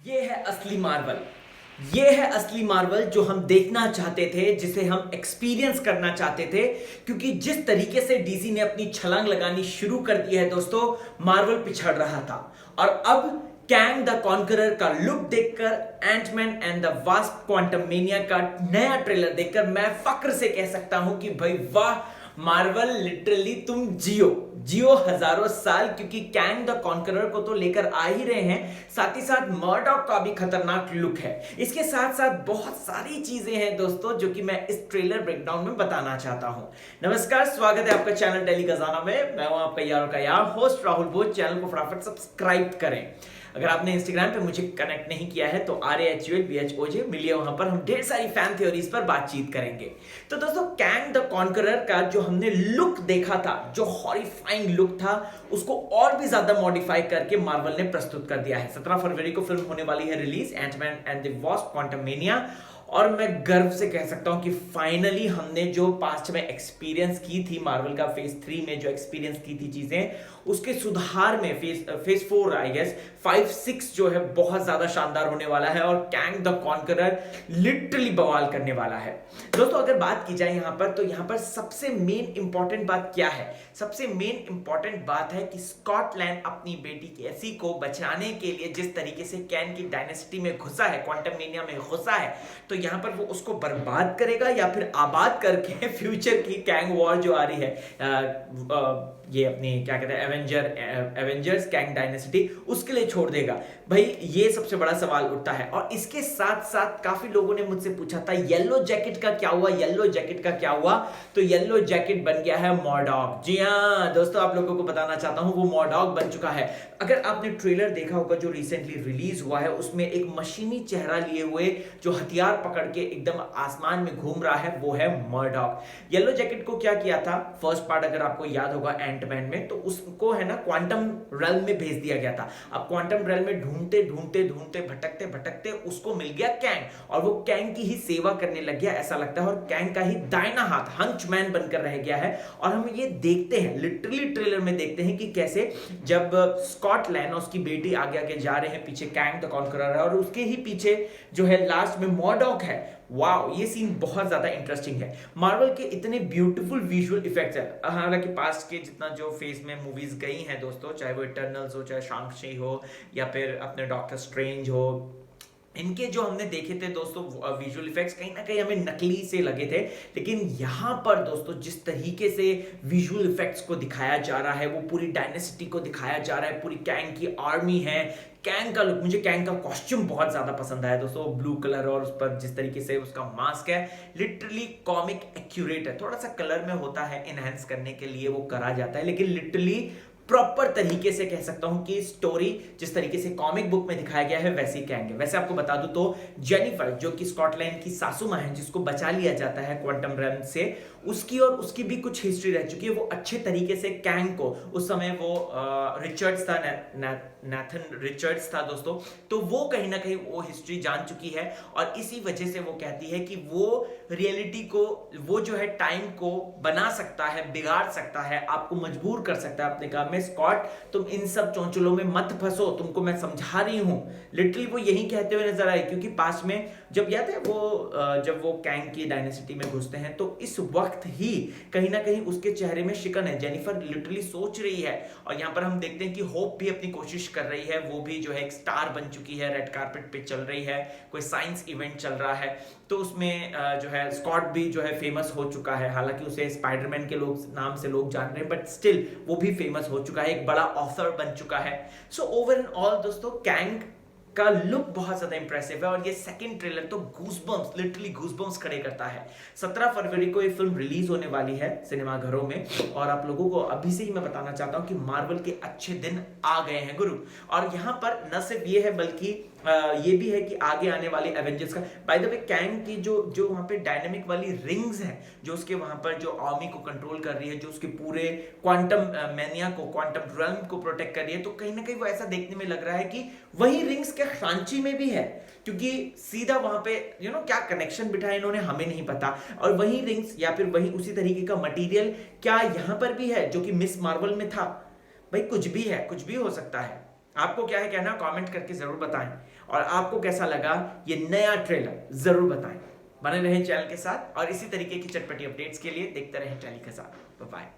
ये है असली मार्वल। ये है असली मार्वल जो हम देखना चाहते थे, जिसे हम एक्सपीरियंस करना चाहते थे। क्योंकि जिस तरीके से डीसी ने अपनी छलांग लगानी शुरू कर दी है दोस्तों, मार्वल पिछड़ रहा था। और अब कैंग द कॉन्करर का लुक देखकर, Antman and the Wasp Quantumania का नया ट्रेलर देखकर मैं फक्र से कह सकता हूं कि भाई वाह मार्वल, लिटरली तुम जियो जियो हजारों साल। क्योंकि कैंग द कॉन्करर को तो लेकर आ ही रहे हैं, साथ ही साथ मर्डॉक का भी खतरनाक लुक है। इसके साथ साथ बहुत सारी चीजें हैं दोस्तों जो कि मैं इस ट्रेलर ब्रेकडाउन में बताना चाहता हूं। नमस्कार, स्वागत है आपका चैनल डेली खजाना में। मैं हूं आपका यार का यार होस्ट राहुल बोध। चैनल को फटाफट सब्सक्राइब करें। अगर आपने इंस्टाग्राम पे मुझे कनेक्ट नहीं किया है तो RAHULBHOJ मिलिए, वहां पर हम ढेर सारी फैन थ्योरीज पर बातचीत करेंगे। तो दोस्तों, कैंग द कॉन्करर का जो हमने लुक देखा था, जो हॉरिफाइंग लुक था, उसको और भी ज्यादा मॉडिफाई करके मार्वल ने प्रस्तुत कर दिया है। 17 फरवरी को फिल्म होने वाली है release, Antman and the Wasp Quantumania. और मैं गर्व से कह सकता हूं कि फाइनली हमने जो पास्ट में एक्सपीरियंस की थी मार्वल का फेज 3 में जो एक्सपीरियंस की थी चीजें, उसके सुधार में फेज 4 आई गेस 5 6 जो है बहुत ज्यादा शानदार होने वाला है। और कैंग द कॉन्करर लिटरली बवाल करने वाला है दोस्तों। अगर बात की जाए यहां पर, तो यहां पर सबसे मेन इंपॉर्टेंट बात क्या है? सबसे मेन इंपॉर्टेंट बात है कि स्कॉट लैंड अपनी बेटी कैसी को बचाने के लिए जिस तरीके से कैन की डायनेस्टी में घुसा है, क्वांटममेनिया में घुसा है, तो यहां पर वो उसको बर्बाद करेगा या फिर आबाद करके फ्यूचर की कैंग वॉर जो आ रही है, ये अपनी क्या कहते हैं एवेंजर्स कैंग डायनेस्टी, उसके लिए छोड़ देगा। भाई ये सबसे बड़ा सवाल उठता है। और इसके साथ साथ काफी लोगों ने मुझसे पूछा था येलो जैकेट का क्या हुआ, येलो जैकेट का क्या हुआ? तो येलो जैकेट बन गया है मॉर्डॉक। जी हाँ दोस्तों, आप लोगों को बताना चाहता हूं वो मॉर्डॉक बन चुका है। अगर आपने ट्रेलर देखा होगा जो रिसेंटली रिलीज हुआ है, उसमें एक मशीनी चेहरा लिए हुए जो हथियार पकड़ के एकदम आसमान में घूम रहा है, वो है मॉर्डॉक। येलो जैकेट को क्या किया था फर्स्ट पार्ट, अगर आपको याद होगा एंटमैन में, तो उसको है ना क्वांटम रेल्म में भेज दिया गया था। अब क्वांटम रेल्म में ढूंढते ढूंढते ढूंढते भटकते भटकते उसको मिल गया कैंग, और वो कैंग की ही सेवा करने लग गया ऐसा लगता है, और कैंग का ही दाहिना हाथ हंचमैन बनकर रह गया है। और हम ये देखते हैं, लिटरली ट्रेलर में देखते हैं कि कैसे जब स्कॉट लैंड और उसकी बेटी आगे आगे जा रहे हैं, पीछे कैंग द कॉन्करर है और उसके ही पीछे जो है लास्ट में मॉर्डॉक है। वाओ, ये सीन बहुत ज्यादा इंटरेस्टिंग है। मार्वल के इतने ब्यूटीफुल विजुअल इफेक्ट्स है। हालांकि पास्ट के जितना जो फेज में मूवीज गई हैं दोस्तों, चाहे वो इटर्नल्स हो, चाहे शांग-ची हो, या फिर अपने डॉक्टर स्ट्रेंज हो, इनके जो हमने देखे थे दोस्तों विजुअल इफेक्ट्स कहीं ना कहीं हमें नकली से लगे थे। लेकिन यहां पर दोस्तों जिस तरीके से विजुअल इफेक्ट्स को दिखाया जा रहा है, वो पूरी डायनेस्टी को दिखाया जा रहा है, पूरी कैंग की आर्मी है, कैंग का लुक, मुझे कैंग का कॉस्ट्यूम बहुत ज्यादा पसंद आया दोस्तों। ब्लू कलर और उस पर जिस तरीके से उसका मास्क है, लिटरली कॉमिक एक्यूरेट है। थोड़ा सा कलर में होता है, एनहांस करने के लिए वो करा जाता है, लेकिन लिटरली प्रॉपर तरीके से कह सकता हूं कि स्टोरी जिस तरीके से कॉमिक बुक में दिखाया गया है वैसे ही कैंग है। वैसे आपको बता दूं तो जेनिफर जो कि स्कॉटलैंड की सासू मां है, जिसको बचा लिया जाता है क्वांटम रेल्म से, उसकी और उसकी भी कुछ हिस्ट्री रह चुकी है। वो अच्छे तरीके से कैंग को, उस समय वो रिचर्ड्स था, नैथन रिचर्ड्स था दोस्तों, तो वो कहीं ना कहीं वो हिस्ट्री जान चुकी है। और इसी वजह से वो कहती है कि वो रियलिटी को, वो जो है टाइम को बना सकता है, बिगाड़ सकता है, आपको मजबूर कर सकता है अपने काम में। स्कॉट, तुम इन सब चौंचलों में मत फंसो, तुमको मैं समझा रही हूं। लिटरली वो यही कहते हुए नजर आए। क्योंकि पास में जब याद है वो जब वो कैंग की डायनेस्टी में घुसते हैं, तो इस वक्त ही कहीं ना कहीं उसके चेहरे में शिकन है। जेनिफर लिटरली सोच रही है, और यहां पर हम देखते हैं कि होप भी अपनी कोशिश कर रही है। वो भी जो है एक स्टार बन चुकी है, रेड कार्पेट पे चल रही है, कोई साइंस इवेंट चल रहा है, तो उसमें जो है स्कॉट भी जो है फेमस हो चुका है। हालांकि उसे स्पाइडरमैन के नाम से लोग जान रहे हैं, बट स्टिल वो भी फेमस हो चुका है, एक बड़ा ऑथर बन चुका है। सो ओवर एंड ऑल दोस्तों, कैंग का लुक बहुत ज्यादा इंप्रेसिव है। और ये सेकंड ट्रेलर तो गूज़बम्प्स, लिटरली गूज़बम्प्स खड़े करता है। 17 फरवरी को ये फिल्म रिलीज होने वाली है सिनेमाघरों में। और आप लोगों को अभी से ही मैं बताना चाहता हूं कि मार्वल के अच्छे दिन आ गए हैं गुरु। और यहां पर न सिर्फ ये है, बल्कि ये भी है कि आगे आने वाले एवेंजर्स का, बाय द वे कैंग की जो वहां पे डायनामिक वाली रिंग्स हैं, जो उसके वहां पर जो आर्मी को कंट्रोल कर रही है, जो उसके पूरे क्वांटम मैनिया को, क्वांटम रेल्म को प्रोटेक्ट कर रही है, तो कहीं ना कहीं वो ऐसा देखने में लग रहा है कि वही रिंग्स के सांची में भी है। क्योंकि सीधा वहां पे क्या कनेक्शन बिठाया इन्होंने हमें नहीं पता। और वही रिंग्स या फिर वही उसी तरीके का मटेरियल क्या यहां पर भी है जो कि मिस मार्वल में था? भाई कुछ भी है, कुछ भी हो सकता है। आपको क्या है कहना, कमेंट करके जरूर बताएं। और आपको कैसा लगा ये नया ट्रेलर जरूर बताएं। बने रहें चैनल के साथ और इसी तरीके की चटपटी अपडेट्स के लिए देखते रहें टेली खजाना। बाय।